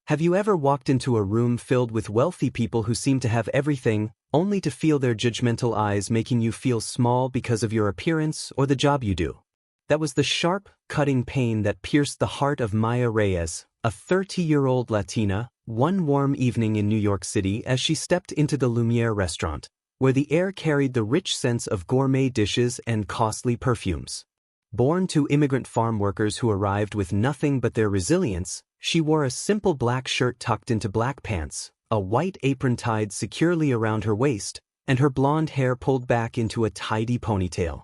Have you ever walked into a room filled with wealthy people who seem to have everything, only to feel their judgmental eyes making you feel small because of your appearance or the job you do? That was the sharp, cutting pain that pierced the heart of Maya Reyes, a 30-year-old Latina, one warm evening in New York City as she stepped into the Lumiere restaurant, where the air carried the rich scents of gourmet dishes and costly perfumes. Born to immigrant farm workers who arrived with nothing but their resilience, she wore a simple black shirt tucked into black pants, a white apron tied securely around her waist, and her blonde hair pulled back into a tidy ponytail.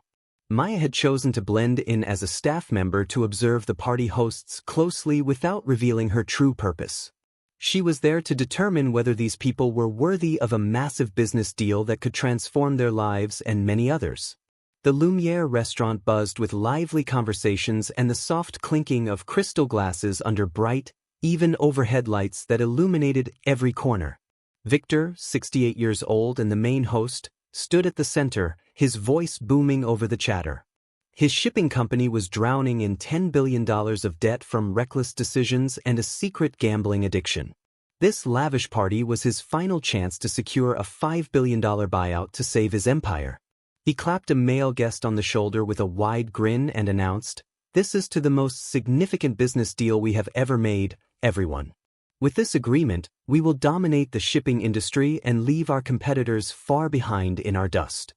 Maya had chosen to blend in as a staff member to observe the party hosts closely without revealing her true purpose. She was there to determine whether these people were worthy of a massive business deal that could transform their lives and many others. The Lumiere restaurant buzzed with lively conversations and the soft clinking of crystal glasses under bright, even overhead lights that illuminated every corner. Victor, 68 years old and the main host, stood at the center, his voice booming over the chatter. His shipping company was drowning in $10 billion of debt from reckless decisions and a secret gambling addiction. This lavish party was his final chance to secure a $5 billion buyout to save his empire. He clapped a male guest on the shoulder with a wide grin and announced, "This is to the most significant business deal we have ever made, everyone. With this agreement, we will dominate the shipping industry and leave our competitors far behind in our dust."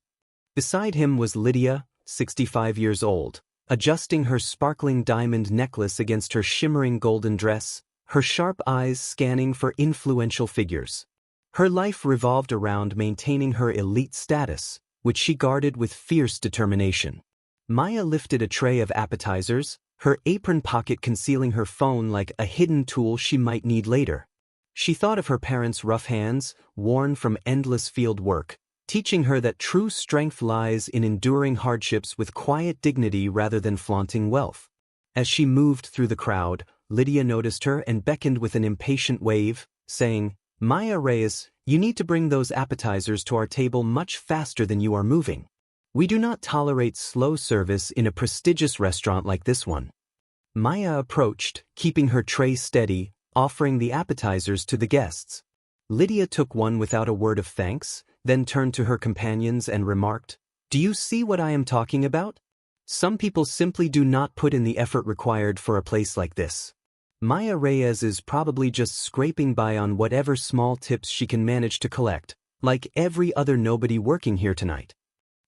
Beside him was Lydia, 65 years old, adjusting her sparkling diamond necklace against her shimmering golden dress, her sharp eyes scanning for influential figures. Her life revolved around maintaining her elite status, which she guarded with fierce determination. Maya lifted a tray of appetizers, her apron pocket concealing her phone like a hidden tool she might need later. She thought of her parents' rough hands, worn from endless field work, teaching her that true strength lies in enduring hardships with quiet dignity rather than flaunting wealth. As she moved through the crowd, Lydia noticed her and beckoned with an impatient wave, saying, "Maya Reyes, you need to bring those appetizers to our table much faster than you are moving. We do not tolerate slow service in a prestigious restaurant like this one." Maya approached, keeping her tray steady, offering the appetizers to the guests. Lydia took one without a word of thanks, then turned to her companions and remarked, "Do you see what I am talking about? Some people simply do not put in the effort required for a place like this. Maya Reyes is probably just scraping by on whatever small tips she can manage to collect, like every other nobody working here tonight."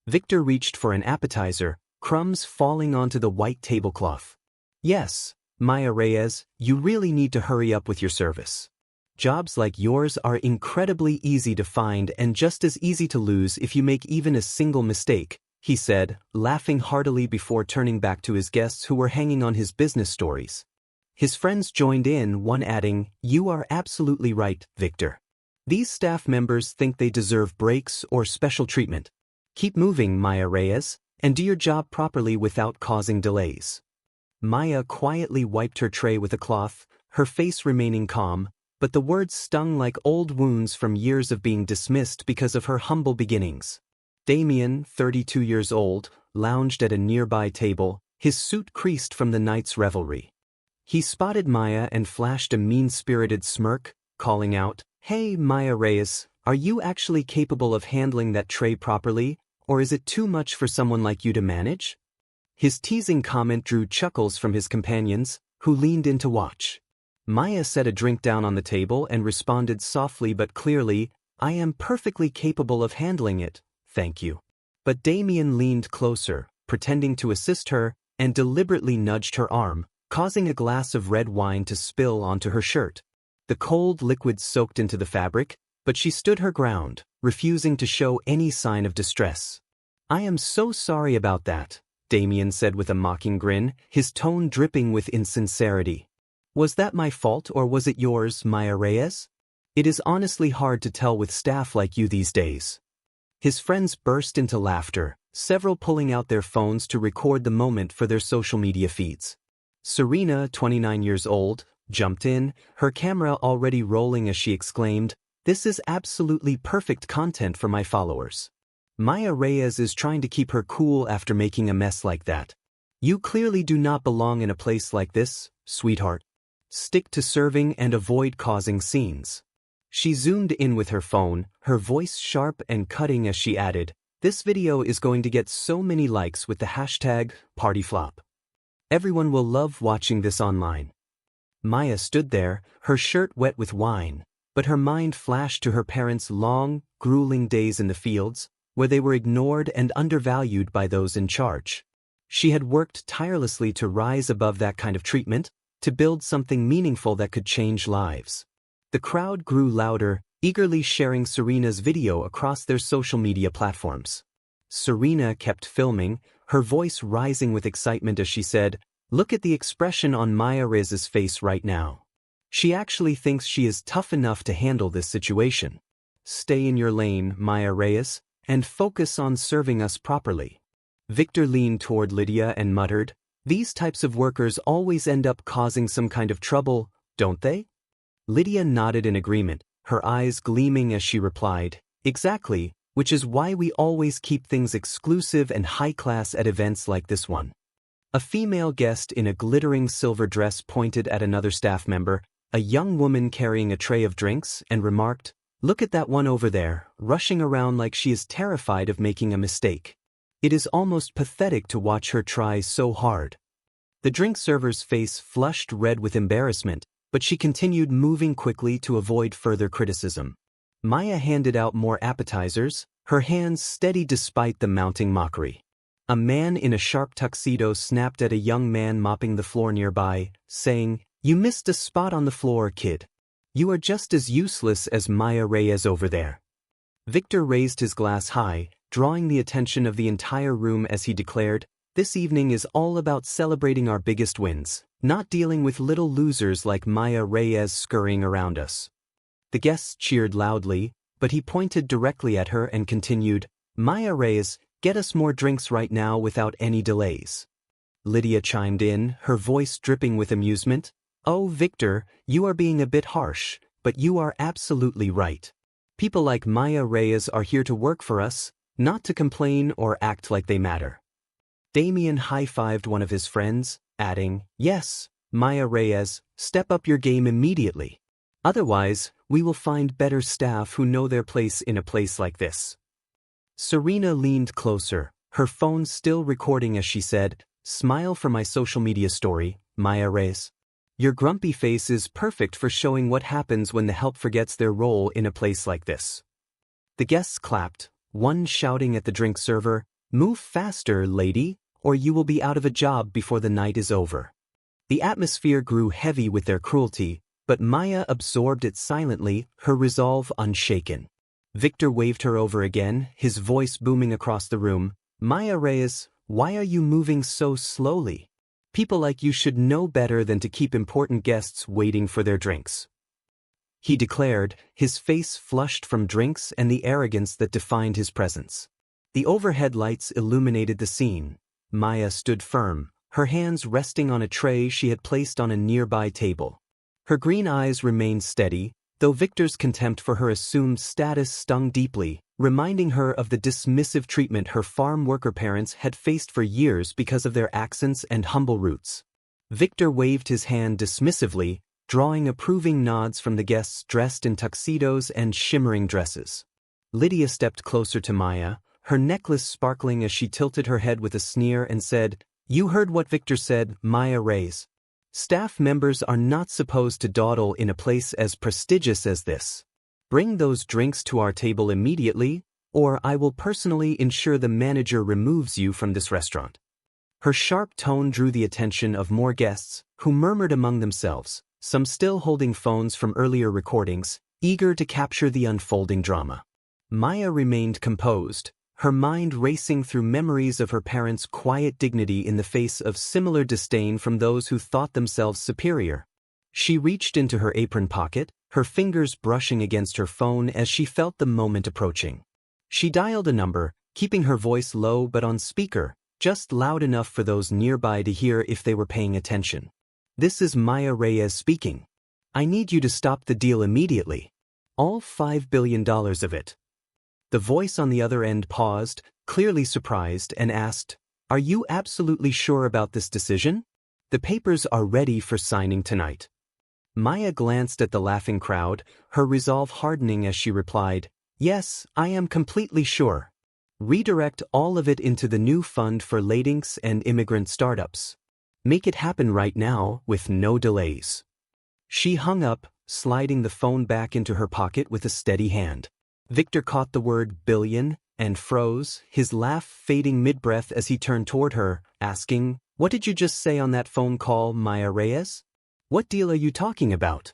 Victor reached for an appetizer, crumbs falling onto the white tablecloth. "Yes, Maya Reyes, you really need to hurry up with your service. Jobs like yours are incredibly easy to find and just as easy to lose if you make even a single mistake," he said, laughing heartily before turning back to his guests who were hanging on his business stories. His friends joined in, one adding, "You are absolutely right, Victor. These staff members think they deserve breaks or special treatment. Keep moving, Maya Reyes, and do your job properly without causing delays." Maya quietly wiped her tray with a cloth, her face remaining calm, but the words stung like old wounds from years of being dismissed because of her humble beginnings. Damien, 32 years old, lounged at a nearby table, his suit creased from the night's revelry. He spotted Maya and flashed a mean-spirited smirk, calling out, "Hey, Maya Reyes, are you actually capable of handling that tray properly, or is it too much for someone like you to manage?" His teasing comment drew chuckles from his companions, who leaned in to watch. Maya set a drink down on the table and responded softly but clearly, "I am perfectly capable of handling it, thank you." But Damien leaned closer, pretending to assist her, and deliberately nudged her arm, causing a glass of red wine to spill onto her shirt. The cold liquid soaked into the fabric, but she stood her ground, refusing to show any sign of distress. "I am so sorry about that," Damien said with a mocking grin, his tone dripping with insincerity. "Was that my fault or was it yours, Maya Reyes? It is honestly hard to tell with staff like you these days." His friends burst into laughter, several pulling out their phones to record the moment for their social media feeds. Serena, 29 years old, jumped in, her camera already rolling as she exclaimed, "This is absolutely perfect content for my followers. Maya Reyes is trying to keep her cool after making a mess like that. You clearly do not belong in a place like this, sweetheart." Stick to serving and avoid causing scenes. She zoomed in with her phone, her voice sharp and cutting as she added, "This video is going to get so many likes with the hashtag #partyflop. Everyone will love watching this online." Maya stood there, her shirt wet with wine, but her mind flashed to her parents' long, grueling days in the fields, where they were ignored and undervalued by those in charge. She had worked tirelessly to rise above that kind of treatment, to build something meaningful that could change lives. The crowd grew louder, eagerly sharing Serena's video across their social media platforms. Serena kept filming, her voice rising with excitement as she said, "Look at the expression on Maya Reyes's face right now. She actually thinks she is tough enough to handle this situation. Stay in your lane, Maya Reyes, and focus on serving us properly." Victor leaned toward Lydia and muttered, "These types of workers always end up causing some kind of trouble, don't they?" Lydia nodded in agreement, her eyes gleaming as she replied, "Exactly, which is why we always keep things exclusive and high-class at events like this one." A female guest in a glittering silver dress pointed at another staff member, a young woman carrying a tray of drinks, and remarked, "Look at that one over there, rushing around like she is terrified of making a mistake. It is almost pathetic to watch her try so hard." The drink server's face flushed red with embarrassment, but she continued moving quickly to avoid further criticism. Maya handed out more appetizers, her hands steady despite the mounting mockery. A man in a sharp tuxedo snapped at a young man mopping the floor nearby, saying, "You missed a spot on the floor, kid. You are just as useless as Maya Reyes over there." Victor raised his glass high, drawing the attention of the entire room as he declared, "This evening is all about celebrating our biggest wins, not dealing with little losers like Maya Reyes scurrying around us." The guests cheered loudly, but he pointed directly at her and continued, "Maya Reyes, get us more drinks right now without any delays." Lydia chimed in, her voice dripping with amusement, "Oh, Victor, you are being a bit harsh, but you are absolutely right. People like Maya Reyes are here to work for us, not to complain or act like they matter." Damien high-fived one of his friends, adding, "Yes, Maya Reyes, step up your game immediately. Otherwise, we will find better staff who know their place in a place like this." Serena leaned closer, her phone still recording as she said, "Smile for my social media story, Maya Reyes. Your grumpy face is perfect for showing what happens when the help forgets their role in a place like this." The guests clapped, one shouting at the drink server, "Move faster, lady, or you will be out of a job before the night is over." The atmosphere grew heavy with their cruelty, but Maya absorbed it silently, her resolve unshaken. Victor waved her over again, his voice booming across the room, "Maya Reyes, why are you moving so slowly? People like you should know better than to keep important guests waiting for their drinks." He declared, his face flushed from drinks and the arrogance that defined his presence. The overhead lights illuminated the scene. Maya stood firm, her hands resting on a tray she had placed on a nearby table. Her green eyes remained steady, though Victor's contempt for her assumed status stung deeply, reminding her of the dismissive treatment her farm worker parents had faced for years because of their accents and humble roots. Victor waved his hand dismissively, drawing approving nods from the guests dressed in tuxedos and shimmering dresses. Lydia stepped closer to Maya, her necklace sparkling as she tilted her head with a sneer and said, "You heard what Victor said, Maya Reyes. Staff members are not supposed to dawdle in a place as prestigious as this. Bring those drinks to our table immediately, or I will personally ensure the manager removes you from this restaurant." Her sharp tone drew the attention of more guests, who murmured among themselves, some still holding phones from earlier recordings, eager to capture the unfolding drama. Maya remained composed, her mind racing through memories of her parents' quiet dignity in the face of similar disdain from those who thought themselves superior. She reached into her apron pocket, her fingers brushing against her phone as she felt the moment approaching. She dialed a number, keeping her voice low but on speaker, just loud enough for those nearby to hear if they were paying attention. "This is Maya Reyes speaking. I need you to stop the deal immediately. All $5 billion of it." The voice on the other end paused, clearly surprised, and asked, "Are you absolutely sure about this decision? The papers are ready for signing tonight." Maya glanced at the laughing crowd, her resolve hardening as she replied, "Yes, I am completely sure. Redirect all of it into the new fund for Latinx and immigrant startups. Make it happen right now, with no delays." She hung up, sliding the phone back into her pocket with a steady hand. Victor caught the word billion and froze, his laugh fading mid-breath as he turned toward her, asking, "What did you just say on that phone call, Maya Reyes? What deal are you talking about?"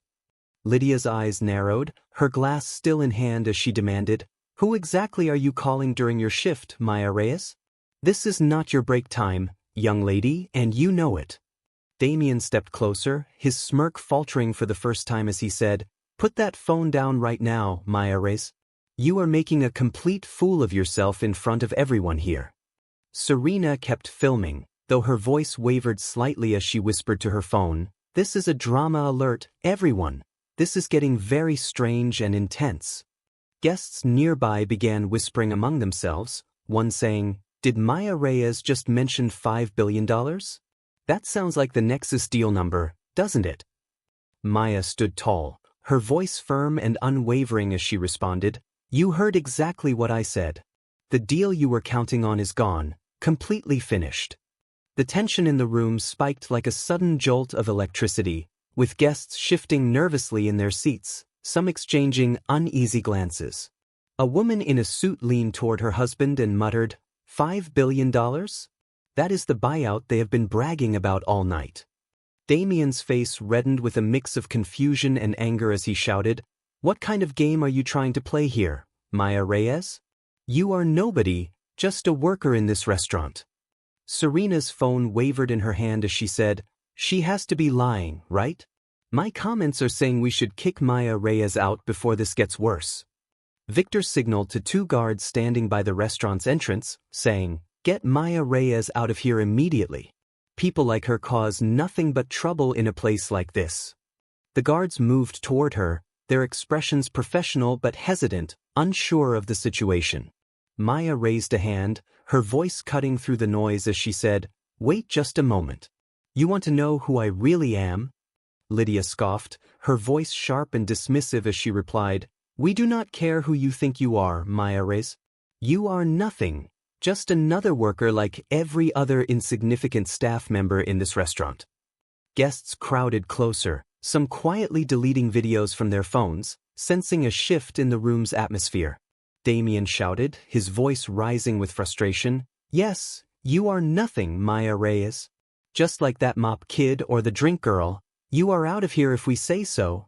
Lydia's eyes narrowed, her glass still in hand as she demanded, "Who exactly are you calling during your shift, Maya Reyes? This is not your break time, young lady, and you know it." Damien stepped closer, his smirk faltering for the first time as he said, "Put that phone down right now, Maya Reyes. You are making a complete fool of yourself in front of everyone here." Serena kept filming, though her voice wavered slightly as she whispered to her phone, "This is a drama alert, everyone. This is getting very strange and intense." Guests nearby began whispering among themselves, one saying, "Did Maya Reyes just mention $5 billion? That sounds like the Nexus deal number, doesn't it?" Maya stood tall, her voice firm and unwavering as she responded, "You heard exactly what I said. The deal you were counting on is gone, completely finished." The tension in the room spiked like a sudden jolt of electricity, with guests shifting nervously in their seats, some exchanging uneasy glances. A woman in a suit leaned toward her husband and muttered, $5 billion? That is the buyout they have been bragging about all night. Damien's face reddened with a mix of confusion and anger as he shouted, "What kind of game are you trying to play here, Maya Reyes? You are nobody, just a worker in this restaurant." Serena's phone wavered in her hand as she said, "She has to be lying, right? My comments are saying we should kick Maya Reyes out before this gets worse." Victor signaled to two guards standing by the restaurant's entrance, saying, "Get Maya Reyes out of here immediately. People like her cause nothing but trouble in a place like this." The guards moved toward her, their expressions professional but hesitant, unsure of the situation. Maya raised a hand, her voice cutting through the noise as she said, "Wait just a moment. You want to know who I really am?" Lydia scoffed, her voice sharp and dismissive as she replied, "We do not care who you think you are, Maya Reyes. You are nothing, just another worker like every other insignificant staff member in this restaurant." Guests crowded closer, some quietly deleting videos from their phones, sensing a shift in the room's atmosphere. Damien shouted, his voice rising with frustration, "Yes, you are nothing, Maya Reyes. Just like that mop kid or the drink girl, you are out of here if we say so."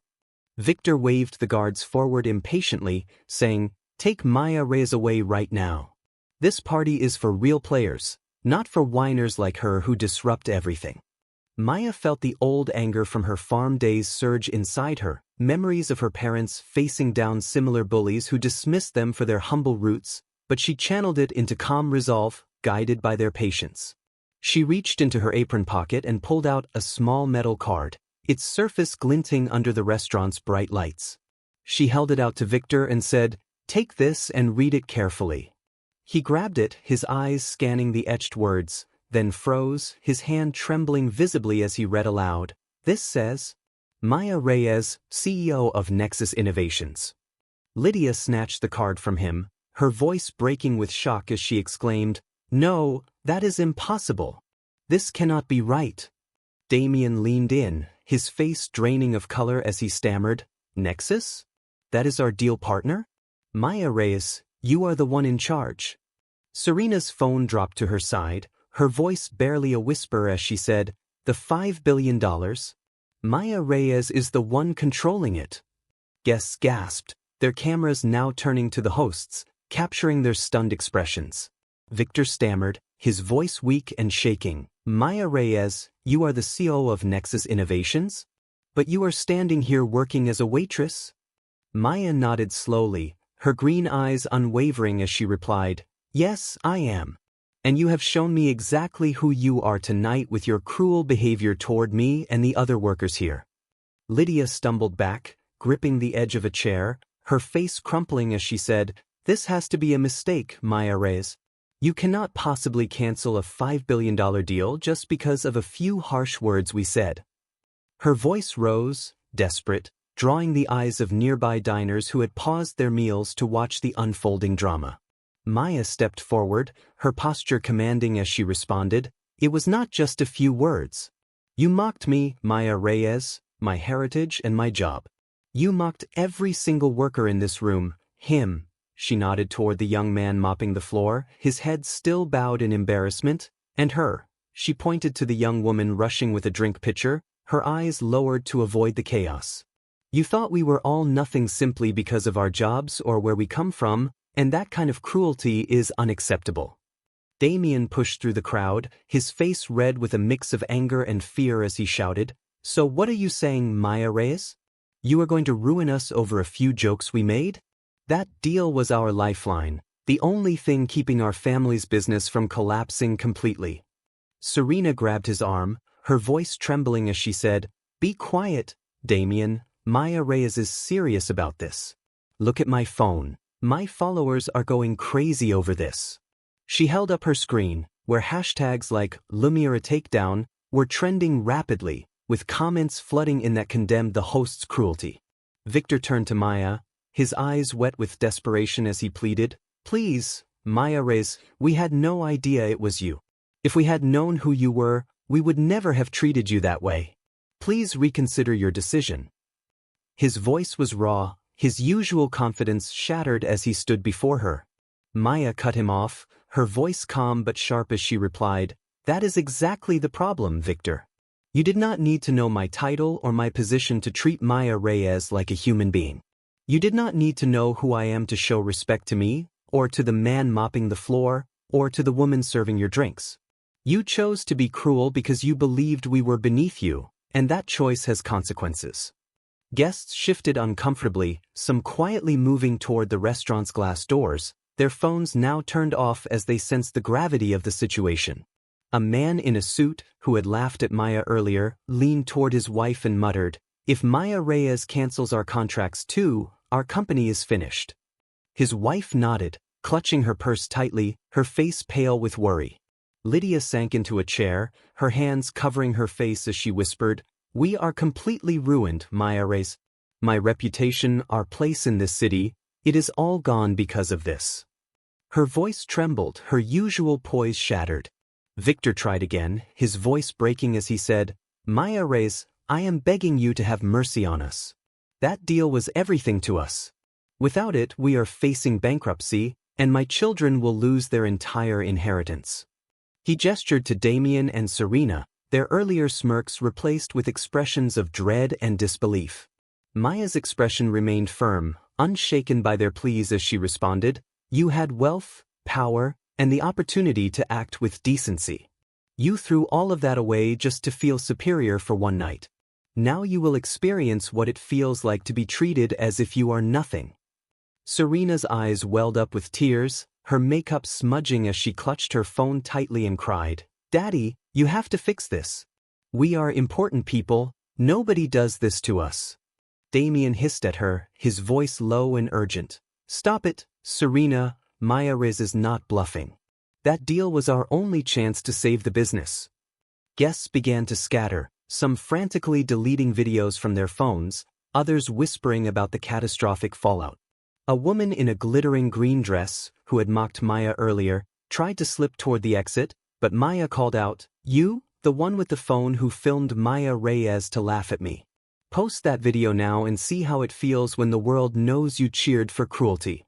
Victor waved the guards forward impatiently, saying, "Take Maya Reyes away right now. This party is for real players, not for whiners like her who disrupt everything." Maya felt the old anger from her farm days surge inside her, memories of her parents facing down similar bullies who dismissed them for their humble roots, but she channeled it into calm resolve, guided by their patience. She reached into her apron pocket and pulled out a small metal card, its surface glinting under the restaurant's bright lights. She held it out to Victor and said, "Take this and read it carefully." He grabbed it, his eyes scanning the etched words, then froze, his hand trembling visibly as he read aloud. This says, "Maya Reyes, CEO of Nexus Innovations." Lydia snatched the card from him, her voice breaking with shock as she exclaimed, "No, that is impossible. This cannot be right." Damien leaned in, his face draining of color as he stammered, "Nexus? That is our deal partner? Maya Reyes, you are the one in charge." Serena's phone dropped to her side, her voice barely a whisper as she said, "The $5 billion? Maya Reyes is the one controlling it." Guests gasped, their cameras now turning to the hosts, capturing their stunned expressions. Victor stammered, his voice weak and shaking, "Maya Reyes, you are the CEO of Nexus Innovations? But you are standing here working as a waitress?" Maya nodded slowly, her green eyes unwavering as she replied, "Yes, I am. And you have shown me exactly who you are tonight with your cruel behavior toward me and the other workers here." Lydia stumbled back, gripping the edge of a chair, her face crumpling as she said, "This has to be a mistake, Maya Reyes. You cannot possibly cancel a $5 billion deal just because of a few harsh words we said." Her voice rose, desperate, drawing the eyes of nearby diners who had paused their meals to watch the unfolding drama. Maya stepped forward, her posture commanding as she responded, "It was not just a few words. You mocked me, Maya Reyes, my heritage and my job. You mocked every single worker in this room, him." She nodded toward the young man mopping the floor, his head still bowed in embarrassment, "and her." She pointed to the young woman rushing with a drink pitcher, her eyes lowered to avoid the chaos. "You thought we were all nothing simply because of our jobs or where we come from, and that kind of cruelty is unacceptable." Damien pushed through the crowd, his face red with a mix of anger and fear as he shouted, "So what are you saying, Maya Reyes? You are going to ruin us over a few jokes we made? That deal was our lifeline, the only thing keeping our family's business from collapsing completely." Serena grabbed his arm, her voice trembling as she said, "Be quiet, Damien. Maya Reyes is serious about this. Look at my phone. My followers are going crazy over this." She held up her screen, where hashtags like Lumiere Takedown were trending rapidly, with comments flooding in that condemned the host's cruelty. Victor turned to Maya, his eyes wet with desperation as he pleaded, "Please, Maya Reyes, we had no idea it was you. If we had known who you were, we would never have treated you that way. Please reconsider your decision." His voice was raw, his usual confidence shattered as he stood before her. Maya cut him off, her voice calm but sharp as she replied, "That is exactly the problem, Victor. You did not need to know my title or my position to treat Maya Reyes like a human being. You did not need to know who I am to show respect to me, or to the man mopping the floor, or to the woman serving your drinks. You chose to be cruel because you believed we were beneath you, and that choice has consequences." Guests shifted uncomfortably, some quietly moving toward the restaurant's glass doors, their phones now turned off as they sensed the gravity of the situation. A man in a suit, who had laughed at Maya earlier, leaned toward his wife and muttered, "If Maya Reyes cancels our contracts too, our company is finished." His wife nodded, clutching her purse tightly, her face pale with worry. Lydia sank into a chair, her hands covering her face as she whispered, "We are completely ruined, Maya Reyes. My reputation, our place in this city, it is all gone because of this." Her voice trembled, her usual poise shattered. Victor tried again, his voice breaking as he said, "Maya Reyes, I am begging you to have mercy on us. That deal was everything to us. Without it, we are facing bankruptcy, and my children will lose their entire inheritance." He gestured to Damien and Serena, their earlier smirks replaced with expressions of dread and disbelief. Maya's expression remained firm, unshaken by their pleas as she responded, "You had wealth, power, and the opportunity to act with decency. You threw all of that away just to feel superior for one night. Now you will experience what it feels like to be treated as if you are nothing." Serena's eyes welled up with tears, her makeup smudging as she clutched her phone tightly and cried, "Daddy, you have to fix this. We are important people, nobody does this to us." Damien hissed at her, his voice low and urgent. "Stop it, Serena, Maya Reyes is not bluffing. That deal was our only chance to save the business." Guests began to scatter, some frantically deleting videos from their phones, others whispering about the catastrophic fallout. A woman in a glittering green dress, who had mocked Maya earlier, tried to slip toward the exit, but Maya called out, "You, the one with the phone who filmed Maya Reyes to laugh at me. Post that video now and see how it feels when the world knows you cheered for cruelty."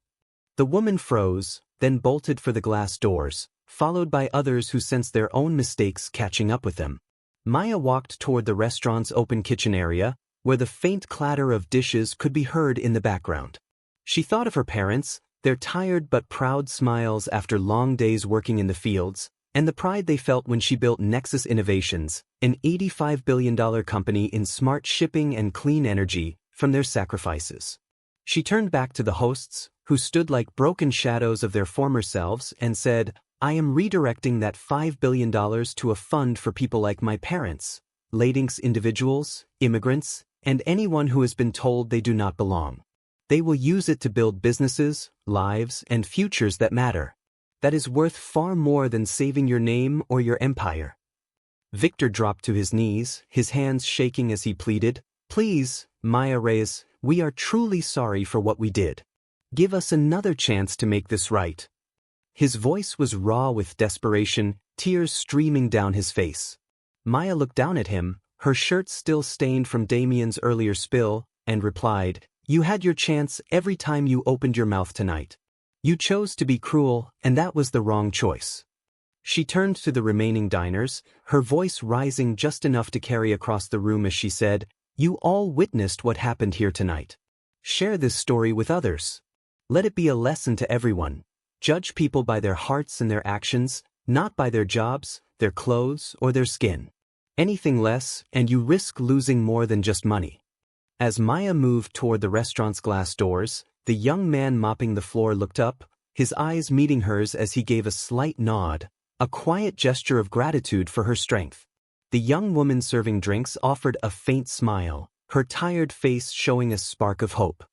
The woman froze, then bolted for the glass doors, followed by others who sensed their own mistakes catching up with them. Maya walked toward the restaurant's open kitchen area, where the faint clatter of dishes could be heard in the background. She thought of her parents, their tired but proud smiles after long days working in the fields, and the pride they felt when she built Nexus Innovations, an $85 billion company in smart shipping and clean energy, from their sacrifices. She turned back to the hosts, who stood like broken shadows of their former selves, and said, "I am redirecting that $5 billion to a fund for people like my parents, Latinx individuals, immigrants, and anyone who has been told they do not belong. They will use it to build businesses, lives, and futures that matter. That is worth far more than saving your name or your empire." Victor dropped to his knees, his hands shaking as he pleaded, "Please, Maya Reyes, we are truly sorry for what we did. Give us another chance to make this right. His voice was raw with desperation, tears streaming down his face. Maya looked down at him, her shirt still stained from Damien's earlier spill, and replied, "You had your chance every time you opened your mouth tonight. You chose to be cruel, and that was the wrong choice." She turned to the remaining diners, her voice rising just enough to carry across the room as she said, "You all witnessed what happened here tonight. Share this story with others. Let it be a lesson to everyone. Judge people by their hearts and their actions, not by their jobs, their clothes, or their skin. Anything less, and you risk losing more than just money." As Maya moved toward the restaurant's glass doors, the young man mopping the floor looked up, his eyes meeting hers as he gave a slight nod, a quiet gesture of gratitude for her strength. The young woman serving drinks offered a faint smile, her tired face showing a spark of hope.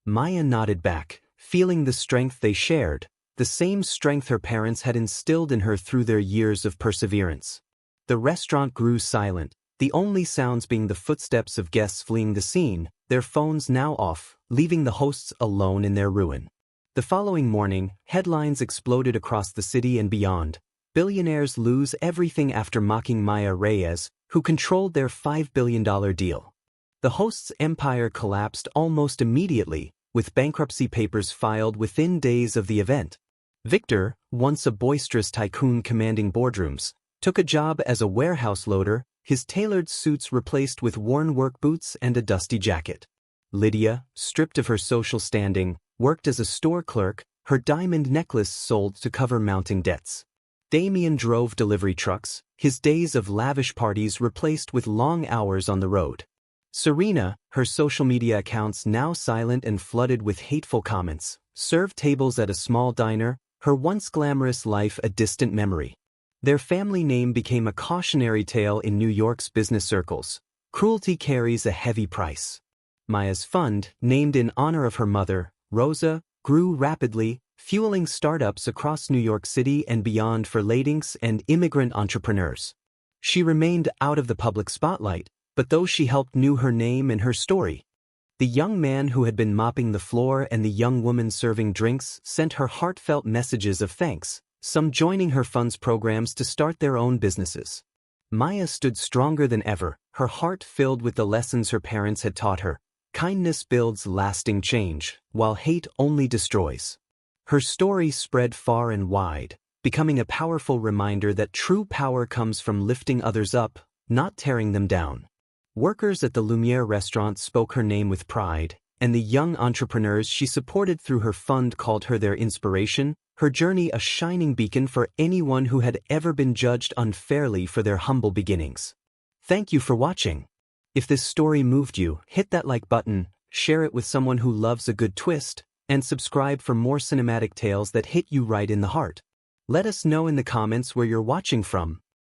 Maya nodded back, feeling the strength they shared, the same strength her parents had instilled in her through their years of perseverance. The restaurant grew silent, the only sounds being the footsteps of guests fleeing the scene, their phones now off, leaving the hosts alone in their ruin. The following morning, headlines exploded across the city and beyond. Billionaires lose everything after mocking Maya Reyes, who controlled their $5 billion deal. The host's empire collapsed almost immediately, with bankruptcy papers filed within days of the event. Victor, once a boisterous tycoon commanding boardrooms, took a job as a warehouse loader, his tailored suits replaced with worn work boots and a dusty jacket. Lydia, stripped of her social standing, worked as a store clerk, her diamond necklace sold to cover mounting debts. Damien drove delivery trucks, his days of lavish parties replaced with long hours on the road. Serena, her social media accounts now silent and flooded with hateful comments, served tables at a small diner, her once glamorous life a distant memory. Their family name became a cautionary tale in New York's business circles. Cruelty carries a heavy price. Maya's fund, named in honor of her mother, Rosa, grew rapidly, fueling startups across New York City and beyond for Latinx and immigrant entrepreneurs. She remained out of the public spotlight, but those she helped knew her name and her story. The young man who had been mopping the floor and the young woman serving drinks sent her heartfelt messages of thanks, some joining her fund's programs to start their own businesses. Maya stood stronger than ever, her heart filled with the lessons her parents had taught her. Kindness builds lasting change, while hate only destroys. Her story spread far and wide, becoming a powerful reminder that true power comes from lifting others up, not tearing them down. Workers at the Lumiere restaurant spoke her name with pride, and the young entrepreneurs she supported through her fund called her their inspiration, her journey a shining beacon for anyone who had ever been judged unfairly for their humble beginnings. Thank you for watching. If this story moved you, hit that like button, share it with someone who loves a good twist, and subscribe for more cinematic tales that hit you right in the heart. Let us know in the comments where you're watching from.